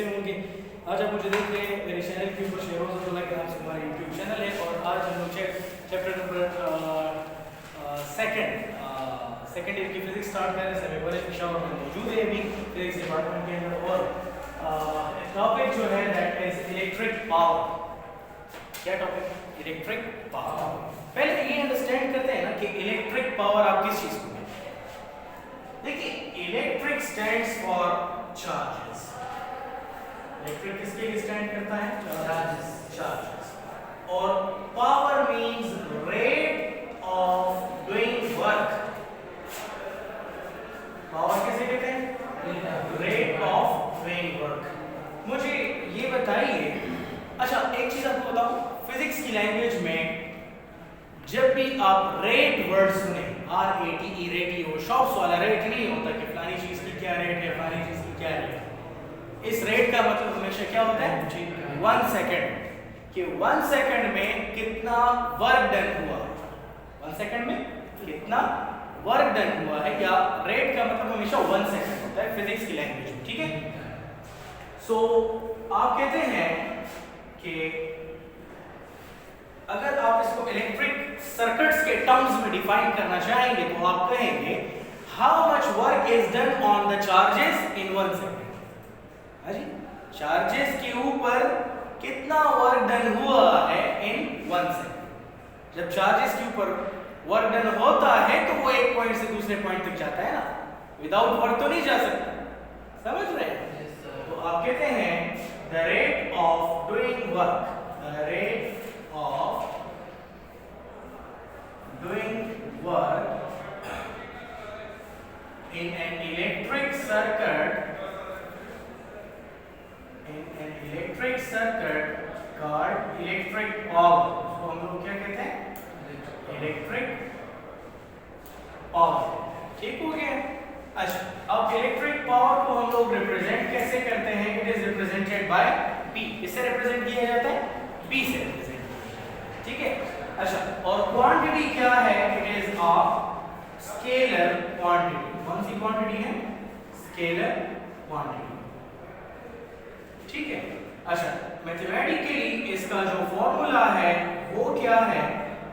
कैसे होंगे? आज आप मुझे देख रहे हैं मेरे चैनल के ऊपर शेरोज़ अब्दुल्ला के नाम से हमारा यूट्यूब चैनल है और आज हम लोग चैप्टर नंबर सेकेंड ईयर की फिजिक्स स्टार्ट कर रहे हैं। सभी बड़े पिशावर में मौजूद है अभी फिजिक्स डिपार्टमेंट के अंदर और टॉपिक जो है दैट इज इलेक्ट्रिक पावर। क्या टॉपिक? Electric power. पहले ये अंडरस्टैंड करते हैं ना कि इलेक्ट्रिक पावर आप किस चीज को कहते हैं। देखिए electric stands for charges. Electric किसके लिए स्टैंड करता है? चार्जेस। और power means rate of doing work. Power किसे कहते हैं? Rate of doing work. मुझे ये बताइए, अच्छा एक चीज आपको बताऊं, फिजिक्स की लैंग्वेज में जब भी आप रेट वर्ड सुने, RATE रेट, हो शॉप्स वाला रेट नहीं होता कि फलानी चीज की क्या रेट है, फलानी चीज की क्या रेट है। इस रेट का मतलब हमेशा क्या होता है? 1 सेकंड, कि 1 सेकंड में कितना वर्क डन हुआ, 1 सेकंड में कितना वर्क डन हुआ है, या रेट का मतलब हमेशा 1 सेकंड होता है फिजिक्स की लैंग्वेज में। ठीक है, सो आप कहते हैं कि अगर आप इसको इलेक्ट्रिक सर्किट्स के टर्म्स में डिफाइन करना चाहेंगे तो आप कहेंगे how much work is done on the charges in 1 second. हां जी, चार्जेस के ऊपर कितना वर्क डन हुआ है इन 1 सेकंड। जब चार्जेस के ऊपर वर्क डन होता है तो वो एक पॉइंट से दूसरे पॉइंट तक जाता है ना, विदाउट वर्क तो नहीं जा सकता। समझ रहे हैं? तो आप कहते हैं the rate of doing work, the rate of doing work in an electric circuit called electric power। उसको हम लोग क्या कहते हैं? Electric power. ठीक हो गया? अच्छा, अब इलेक्ट्रिक पावर को हम लोग रिप्रेजेंट कैसे करते हैं? It is represented by P। इससे रिप्रेजेंट किया जाता है P से। ठीक है, अच्छा, और क्वांटिटी क्या है? It is of scalar quantity. कौन सी क्वांटिटी है? Scalar quantity. ठीक है, अच्छा, मैथमेटिकली इसका जो फॉर्मूला है वो क्या है?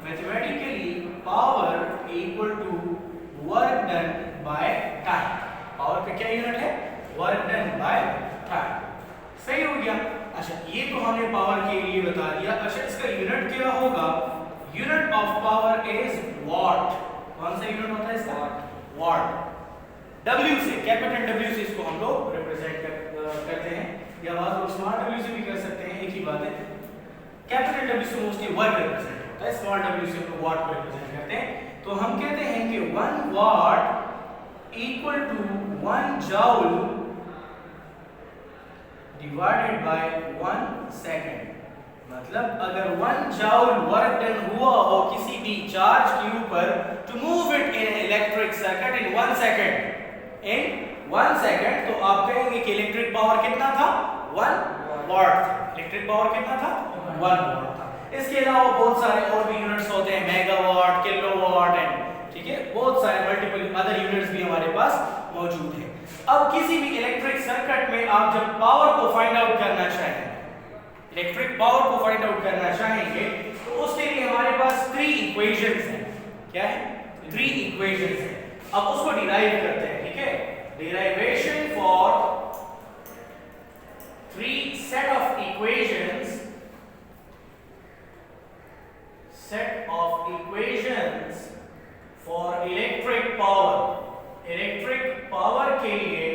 Mathematically power equal to work done by time. Power का क्या यूनिट है? Work done by time. सही हो गया? अच्छा, ये तो हमने पावर के लिए बता दिया। अच्छा, इसका यूनिट क्या होगा? Unit of power is what. कौन सा यूनिट होता है इसका? वॉट। W से, कैपिटल W से इसको हम लोग रिप्रेजेंट करते हैं, या बात लोग स्मॉल W से भी कर सकते हैं, एक ही बात है। कैपिटल W से मोस्टली वर्क रिप्रेजेंट होता है, स्मॉल W से हम लोग वॉट को रिप्रेजेंट करते हैं। तो हम कहते हैं कि 1 watt equal to 1 joule divided by 1 second. मतलब अगर 1 जूल वर्क डन हुआ हो किसी भी चार्ज के ऊपर to move it in electric circuit in 1 second, तो आप कहेंगे कि इलेक्ट्रिक पावर कितना था? 1 वॉट। इलेक्ट्रिक पावर कितना था? 1 वॉट था। इसके अलावा बहुत सारे और भी यूनिट्स होते हैं, मेगावाट, किलोवाट एंड, ठीक है, बहुत सारे मल्टीपल अदर यूनिट्स भी हमारे पास मौजूद हैं। अब किसी भी इलेक्ट्रिक सर्किट में आप जब पावर को फाइंड आउट करना चाहेंगे, इलेक्ट्रिक पावर को फाइंड आउट करना चाहेंगे, तो उसके लिए हमारे पास 3 इक्वेशंस हैं। क्या है? 3 इक्वेशंस हैं। अब उसको डिराइव करते हैं। ठीक है, derivation for 3 set of equations, for electric power. Electric power के लिए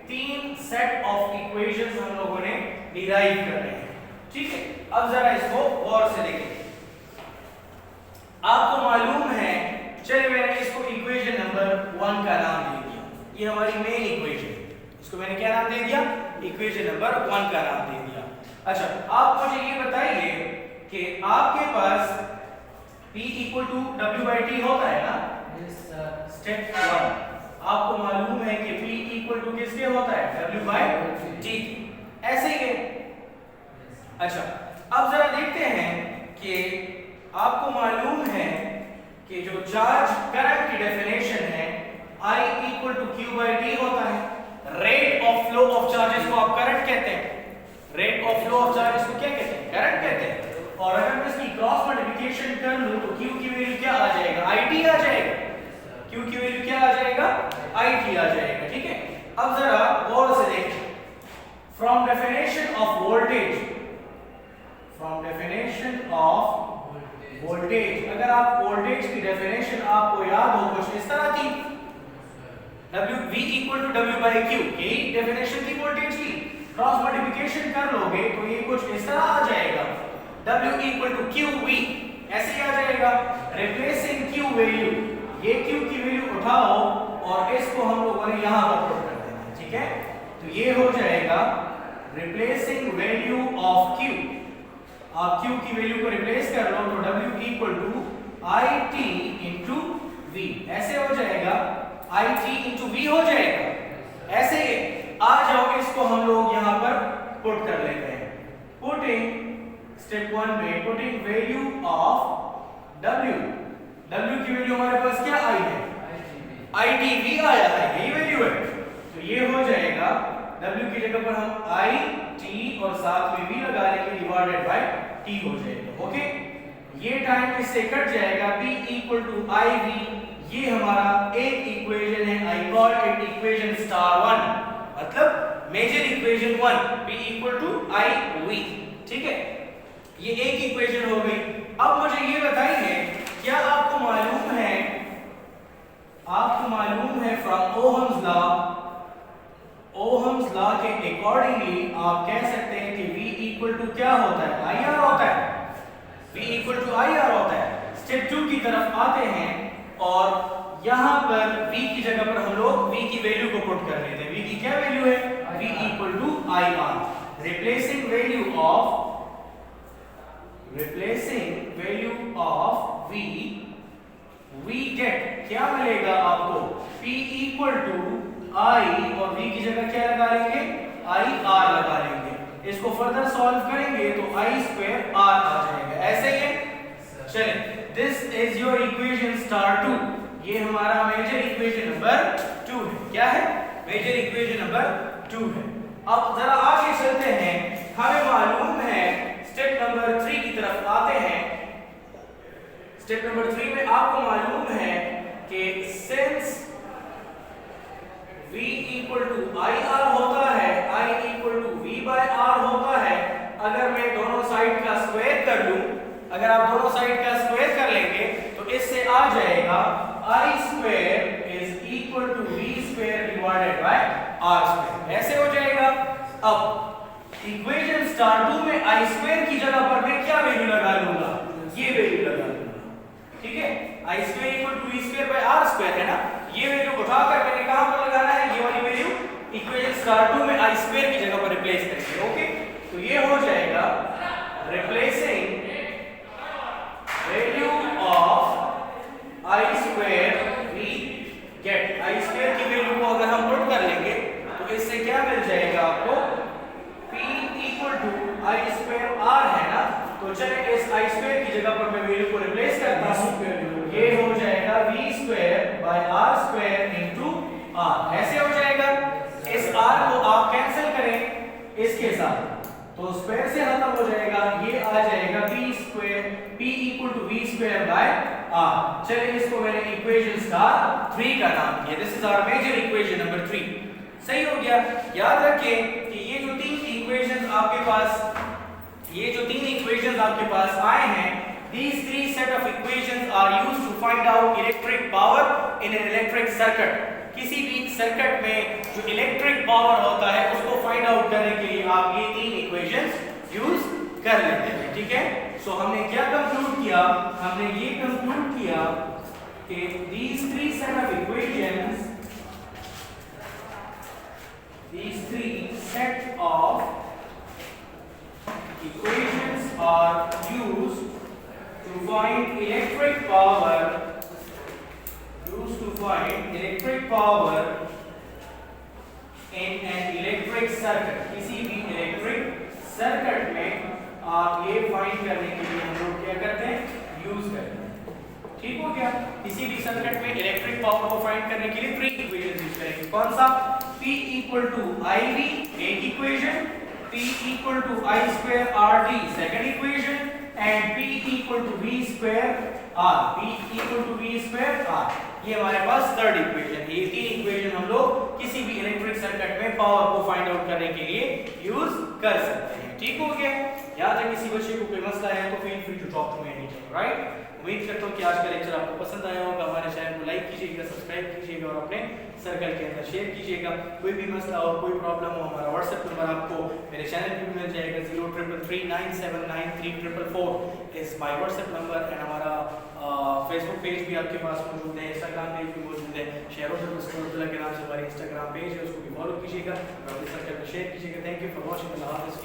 3 सेट ऑफ इक्वेशंस हम लोगों ने डिराइव कर रहे हैं। ठीक है, अब जरा इसको गौर से देखें। आपको मालूम है, चलिए मैंने इसको इक्वेशन नंबर 1 का नाम दे दिया। ये हमारी मेन इक्वेशन, इसको मैंने क्या नाम दे दिया? इक्वेशन नंबर 1 का नाम दे दिया। अच्छा, आप मुझे ये बताइए कि आपके पास P इक्वल टू W/T होता है ना? स्टेप 1 आपको मालूम है कि P इक्वल टू किसके होता है? W/T। ऐसे ही है। अच्छा, अब जरा देखते हैं कि आपको मालूम है कि जो चार्ज करंट की डेफिनेशन है I इक्वल टू Q/T होता है। Rate of flow of charges को आप करंट कहते हैं। Rate of flow of charge इसको क्या कहते हैं? करंट कहते हैं। और अगर मैं इसकी क्रॉस मल्टीप्लिकेशन कर लूं तो Q की वैल्यू क्या आ जाएगा? IT आ जाएगा। Q की वैल्यू क्या आ जाएगा? IT आ जाएगा। ठीक है, अब जरा गौर से देखें, from definition of voltage, from definition of voltage, अगर आप वोल्टेज की डेफिनेशन आपको याद हो कुछ इस तरह थी, V equal to W by Q, यही डेफिनेशन थी वोल्टेज की। क्रॉस मल्टीप्लिकेशन कर लोगे तो ये कुछ इस तरह आ जाएगा, W इक्वल टू QV, ऐसे ही आ जाएगा। रिप्लेसिंग Q वैल्यू, ये Q की वैल्यू उठाओ और इसको हम लोगों ने यहां पर पुट कर देना। ठीक है, तो ये हो जाएगा रिप्लेसिंग वैल्यू ऑफ Q। आप Q की वैल्यू को रिप्लेस कर लो तो W equal to IT into V, ऐसे हो जाएगा, IT इंटू V हो जाएगा। ऐसे आ जाओ, इसको हम लोग यहां पर पुट कर लेते हैं। पुटिंग स्टेप 1 में putting value of W, W की वैल्यू हमारे पास क्या आई है? ITV आया है, यही वैल्यू है। तो ये हो जाएगा W की जगह पर हम IT और साथ में V लगा लेंगे, डिवाइडेड बाय T हो जाएगा। ओके, ये टाइम इससे कट जाएगा, P इक्वल टू IV, ये हमारा एक इक्वेशन है, I call it equation star 1, मतलब major equation 1, P equal to IV। ठीक है, ये एक इक्वेशन हो गई। अब मुझे ये बताइए, क्या आपको मालूम है, आपको मालूम है from Ohm's law, Ohm's law के अकॉर्डिंगली आप कह सकते हैं कि V इक्वल टू क्या होता है? IR होता है। V इक्वल टू IR होता है। स्टेप 2 की तरफ आते हैं और यहां पर V की जगह पर हम लोग V की वैल्यू को पुट कर लेते हैं। V की क्या वैल्यू है? V equal to IR। Replacing value of V, V get क्या मिलेगा आपको? P इक्वल टू I और V की जगह क्या लगा लेंगे? IR लगा लेंगे। इसको फर्दर सॉल्व करेंगे तो I स्क्वायर R आ जाएगा। ऐसे ही चलिए, this is your equation star 2, ये हमारा मेजर इक्वेशन नंबर 2 है। क्या है? मेजर इक्वेशन नंबर 2 है। अब जरा आगे चलते हैं, हमें मालूम है स्टेप नंबर 3 की तरफ आते हैं। स्टेप नंबर 3 में आपको मालूम है कि since V equal to IR होता है, I equal to V by R होता है, अगर मैं दोनों साइड का स्क्वायर कर लूं, अगर आप दोनों साइड का स्क्वायर कर लेंगे तो इससे आ जाएगा I square is equal to V square divided by R square, ऐसे हो जाएगा। अब इक्वेशन स्टार 2 में I स्क्वायर की जगह पर मैं क्या वैल्यू लगा लूंगा? ये वैल्यू लगा लूंगा। ठीक है, I square equal to V square by R square है ना, ये वैल्यू उठाकर मैंने कहां पर लगाना है? ये वाली वैल्यू इक्वेशन स्टार 2 में I स्क्वायर की जगह पर रिप्लेस करेंगे। ओके, तो ये हो जाएगा replacing value of I square V get, I square की वैल्यू को अगर हम पुट कर लेंगे तो इससे क्या मिल जाएगा आपको? P equal to I square R है ना, तो चले इस I स्क्वायर की जगह पर मैं वैल्यू को रिप्लेस करता हूं, ये हो जाएगा V square by R square into R, ऐसे हो जाएगा। इस R को आप कैंसिल करें इसके साथ तो स्क्वायर से खत्म हो जाएगा, ये आ जाएगा P square, P equal to V square by R। चलिए इसको मैंने इक्वेशन स्टार 3 का नाम दिया, this is our major equation number 3। सही हो गया। याद रखें कि ये जो तीन इक्वेशंस आपके पास आए हैं, these three set of equations are used to find out electric power in an electric circuit। किसी भी सर्किट में जो इलेक्ट्रिक पावर होता है उसको फाइंड आउट करने के लिए आप ये तीन इक्वेशंस यूज कर लेते हैं। ठीक है, सो हमने क्या कंक्लूड किया? हमने ये कंक्लूड किया कि these three set of equations, these three set of equations are used to find electric power, in an electric circuit। किसी भी इलेक्ट्रिक सर्किट में आप ये फाइंड करने के लिए हम लोग क्या करते हैं? यूज करते हैं। ठीक हो गया। किसी भी सर्किट में इलेक्ट्रिक पावर को फाइंड करने के लिए 3 इक्वेशंस यूज करेंगे। कौन सा? P इक्वल टू IV एक equation, P equal to I square RT second equation and P equal to V square R. P equal to V square R. ये हमारे पास थर्ड इक्वेशन है। ये तीन इक्वेशन हम लोग किसी भी इलेक्ट्रिक सर्किट में पावर को फाइंड आउट करने के लिए यूज कर सकते हैं। ठीक हो गया? याद है किसी बच्चे को कोई मसला है तो feel free to talk to me any time, right? उम्मीद करता हूँ कि आज का लेक्चर आपको पसंद आया होगा। हमारे चैनल को लाइक कीजिएगा, सब्सक्राइब कीजिएगा और अपने सर्कल के अंदर शेयर कीजिएगा। कोई भी मसला और कोई प्रॉब्लम हो, हमारा व्हाट्सएप नंबर आपको मेरे चैनल पे मिल जाएगा 0333979444 is my WhatsApp number and हमारा फेसबुक पेज भी आपके पास मौजूद है, इंस्टाग्राम पेज भी मौजूद है। शेयर के नाम से हमारी इंस्टाग्राम पेज है, उसको भी फॉलो कीजिएगा और अपने सर्कल में शेयर कीजिएगा। Thank you for watching. अल्लाह हाफ़िज़।